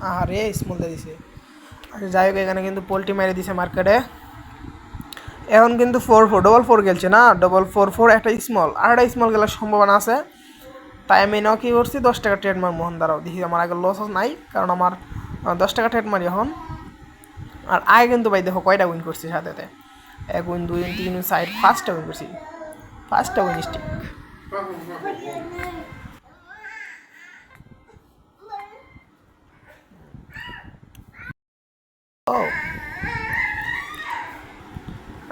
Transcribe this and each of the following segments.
আরে স্মল দিয়ে দিছে। আচ্ছা যাই হোক, এখানে কিন্তু পোল্ট্রি মেরে দিছে মার্কেটে। এখন কিন্তু 4-4 4 খেলছে না, 4-4 একটা স্মল আর একটা স্মল খেলার সম্ভাবনা আছে। তাই আমি নাও কী করছি, 10 টাকা ট্রেড মার মোহন দাঁড়াও দেখি আমার আগে লস নাই, কারণ আমার 10 টাকা ট্রেড মারি এখন। আর আগে কিন্তু ভাই দেখো কয়টা উইন করছি সাথে, 1 উইন 2 উইন 3 উইন 5টা উইন করছি, 5টা উইন স্টিক। ও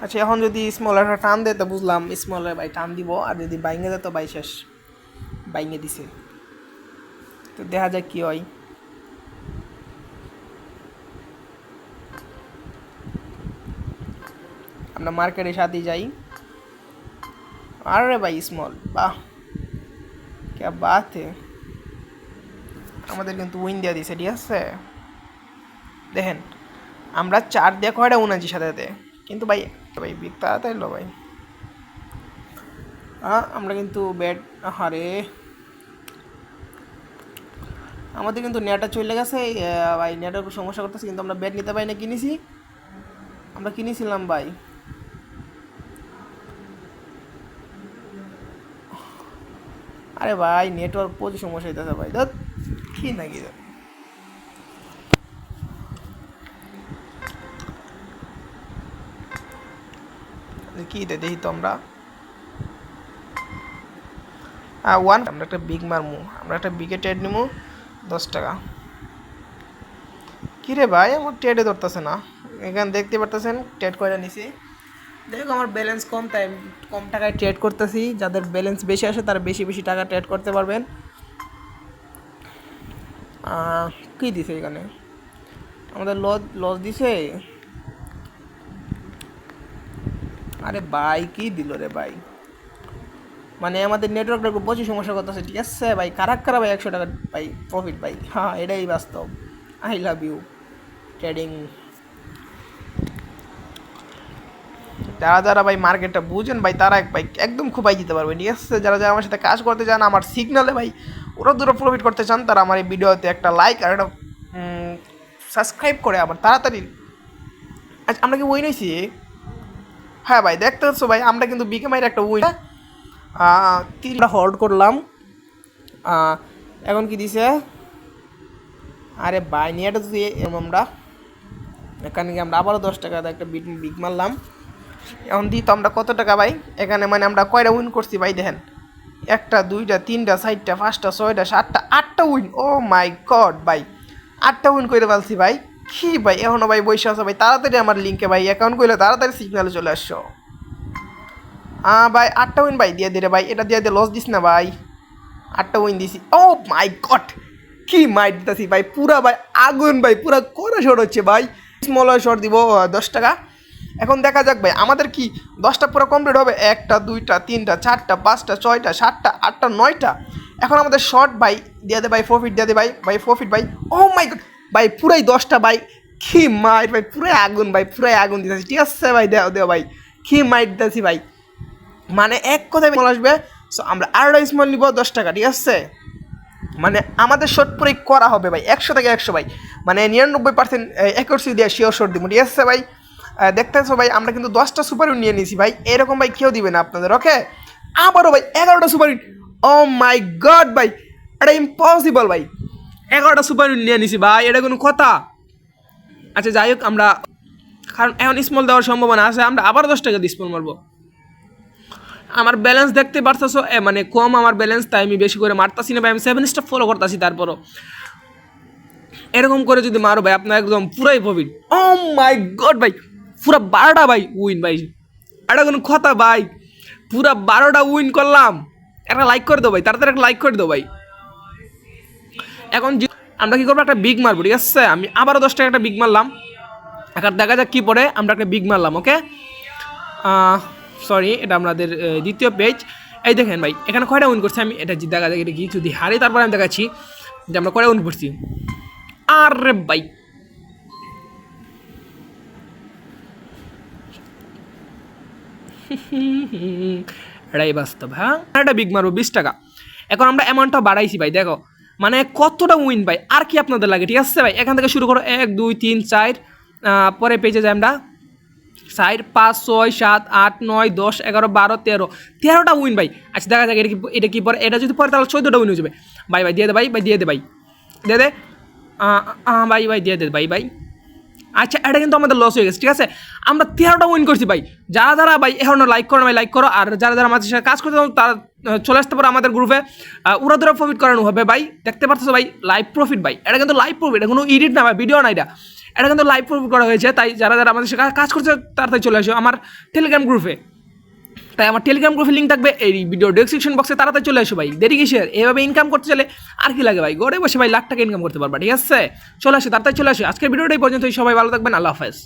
আচ্ছা, এখন যদি স্মল একটা টান দেয় তো বুঝলাম স্মলের ভাই টান দিব, আর যদি বাইঙে দেয় তো ভাই শেষ, বাইঙে দিছে। তো দেখা যাক কি হয়। আমরা মার্কেটের সাথেই যাই। আরে ভাই স্মল, বাহ কে বাত হে। আমাদের কিন্তু উইন দিয়ে দিছে, ঠিক আছে। দেখেন আমরা 4 দিয়ে কয়টা উন আছি সাথে, কিন্তু ভাই ভাই বিগ তাড়াতাড়ি লো ভাই। আমরা কিন্তু ব্যাট, আরে আমাদের কিন্তু নেটটা চলে গেছে ভাই, নেটের সমস্যা করতেছে, কিন্তু আমরা ব্যাট নিতে পারি না, কিনেছি, আমরা কিনেছিলাম ভাই। আরে ভাই নেটওয়ার্ক প্রচুর সমস্যা হইতেছে ভাই, ধর কি নাকি কি দেখি তো আমরা ওয়ান, আমরা একটা বিগ মারমু, আমরা একটা বিগে ট্রেড নিমু 10 টাকা। কিরে ভাই আমার ট্রেডে ধরতেছে না, এখানে দেখতে পারতেছেন ট্রেড করে নিছি। দেখো আমার ব্যালেন্স কম, তাই কম টাকায় ট্রেড করতেছি, যাদের ব্যালেন্স বেশি আসে তারা বেশি বেশি টাকা ট্রেড করতে পারবেন। কী দিছে এখানে, আমাদের লস লস দিছে। আরে ভাই কি দিল রে ভাই, মানে আমাদের নেটওয়ার্কটা প্রচুর সমস্যা করতেছে, ঠিক আছে ভাই। কারা কারা ভাই 100 টাকা ভাই প্রফিট ভাই, হ্যাঁ এটাই বাস্তব। I love you trading. যারা যারা ভাই মার্কেটটা বুঝেন ভাই, তারা ভাই একদম খুবই দিতে পারবে, ঠিক আছে। যারা যারা আমার সাথে কাজ করতে চান আমার সিগনালে ভাই, ওরা দুটো প্রফিট করতে চান, তারা আমার এই ভিডিওতে একটা লাইক আর একটা সাবস্ক্রাইব করে আবার তাড়াতাড়ি। আচ্ছা আমরা কি উইন হয়েছি? হ্যাঁ ভাই দেখতে পাচ্ছ ভাই, আমরা কিন্তু বিকে মাইর একটা উইন 3টা হোল্ড করলাম। এখন কি দিছে, আরে ভাই নিয়েটা তো আমরা এখানে আমরা আবারও 10 টাকা একটা বিগ মারলাম। এখন দিই তো আমরা কত টাকা ভাই এখানে, মানে আমরা কয়টা উইন করছি ভাই দেখেন, 1টা 2টা 3টা 4টা 5টা 6টা 7টা 8টা উইন। ও মাই গড ভাই, 8টা উইন করে ফেলছি ভাই। কি ভাই এখনো ভাই বসে আছে ভাই, তাড়াতাড়ি আমার লিঙ্কে ভাই অ্যাকাউন্ট করলে তাড়াতাড়ি সিগনালে চলে আসছো। ভাই 8টা উইন ভাই দিয়ে দিরে ভাই, এটা দিয়ে দিয়ে লস দিস না ভাই। 8টা উইন দিছি, ও মাই গড কি মাইট দিতেছি ভাই, পুরা ভাই আগুন ভাই, পুরা কড়া শট হচ্ছে ভাই। স্মল শট দিব 10 টাকা। এখন দেখা যাক ভাই আমাদের কি 10টা পুরো কমপ্লিট হবে, 1টা 2টা 3টা 4টা 5টা 6টা 7টা 8টা 9টা। এখন আমাদের শর্ট ভাই দিয়ে দে ভাই, প্রফিট দিয়ে দে ভাই, ভাই প্রফিট ভাই। ও মাই গড ভাই পুরাই 10টা ভাই, কি মাইট ভাই, পুরাই আগুন ভাই, পুরাই আগুন দিতেছি, ঠিক আছে ভাই দেও দেও ভাই, কি মাইট দিতেছি ভাই, মানে এক কথায় বলা আসবে। সো আমরা আরও স্মল নিব 10 টাকা, ঠিক আছে। মানে আমাদের শর্ট পুরোই করা হবে ভাই, 100 থেকে 100 ভাই, মানে 99% অ্যাকুরেসি দিয়ে শিওর শর্ট দিব, ঠিক আছে ভাই। দেখতেছো ভাই আমরা কিন্তু 10টা সুপার উইন নিয়ে নিয়েছি ভাই, এরকম ভাই কেউ দিবে না আপনাদের, ওকে। আবারও ভাই 11টা সুপার উইন, ও মাই গড ভাই, এটা ইম্পসিবল ভাই, 11টা সুপার উইন নিয়ে নিয়েছি ভাই, এটা কোনো কথা? আচ্ছা যাই হোক, আমরা কারণ এখন স্মল দেওয়ার সম্ভাবনা আছে, আমরা আবার 10 টাকা দিয়ে স্মল মারবো। আমার ব্যালেন্স দেখতে পারতেছো মানে কম আমার ব্যালেন্স, তাই আমি বেশি করে মারতাছি না ভাই, আমি 7 স্টেপ ফলো করতেছি। তারপরও এরকম করে যদি মারো ভাই আপনার একদম পুরাই প্রফিট। ও মাই গড ভাই, পুরা 12টা ভাই উইন ভাই, এটা কোনো কথা ভাই, পুরা 12টা উইন করলাম। একটা লাইক করে দেবো ভাই, তাড়াতাড়ি একটা লাইক করে দেবো ভাই। এখন আমরা কি করবো, একটা বিগ মারবো, ঠিক আছে। আমি আবারও 10 টাকা একটা বিগ মারলাম, এখন দেখা যাক কী পড়ে। আমরা একটা বিগ মারলাম, ওকে। সরি এটা আমাদের দ্বিতীয় পেজ। এই দেখেন ভাই এখানে কয়টা উইন করছি আমি, এটা দেখা যায় এটা কি যদি হারি তারপরে আমি দেখাচ্ছি যে আমরা কয়টা উইন করছি। আরে ভাই এটাই বাস্তব, হ্যাঁ এটা বিগ মারবো 20 টাকা। এখন আমরা অ্যামাউন্টটা বাড়াইছি ভাই, দেখো মানে কতটা উইন ভাই, আর কি আপনাদের লাগে? ঠিক আছে ভাই, এখান থেকে শুরু করো 1 2 3 4, পরে পেজে যাই আমরা 4 5 6 7 8 9 10 11 12 13টা উইন ভাই। আচ্ছা দেখা যাক এটা কি পরে, এটা যদি পরে তাহলে 14টা উইন হয়ে যাবে। ভাই ভাই দিয়ে দে, ভাই দিয়ে দে, ভাই দিয়ে দে, ভাই দিয়ে দে ভাই। আচ্ছা এটা কিন্তু আমাদের লস হয়ে গেছে, ঠিক আছে। আমরা 13টা উইন করছি ভাই। যারা ভাই এখনও লাইক করো ভাই, লাইক করো। আর যারা আমাদের সাথে কাজ করতে তারা চলে আসতে পারো আমাদের গ্রুপে। উড়া প্রফিট করানো হবে ভাই, দেখতে পাচ্ছ ভাই, লাইভ প্রফিট ভাই। এটা কিন্তু লাইভ প্রফিট, এটা কোনো এডিট না ভাই, ভিডিও না এটা কিন্তু লাইভ প্রফিট করা হয়েছে। তাই যারা আমাদের সাথে কাজ করছে তাড়াতাড়ি চলে আসো আমার টেলিগ্রাম গ্রুপে। তাই আমার টেলিগ্রাম গ্রুপে লিঙ্ক থাকবে এই ভিডিও ডেসক্রিপশন বক্সে, তাড়াতাড়ি চলে আসো ভাই, দেরি কিসের? এভাবে ইনকাম করতে চলে আর কি লাগে ভাই, ঘরে বসে ভাই লাখ টাকা ইনকাম করতে পারবা, ঠিক আছে। চলে আসো, তাড়াতাড়ি চলে আসো। আজকের ভিডিওটাই পর্যন্ত, সবাই ভালো থাকবেন, আল্লাহ হাফেজ।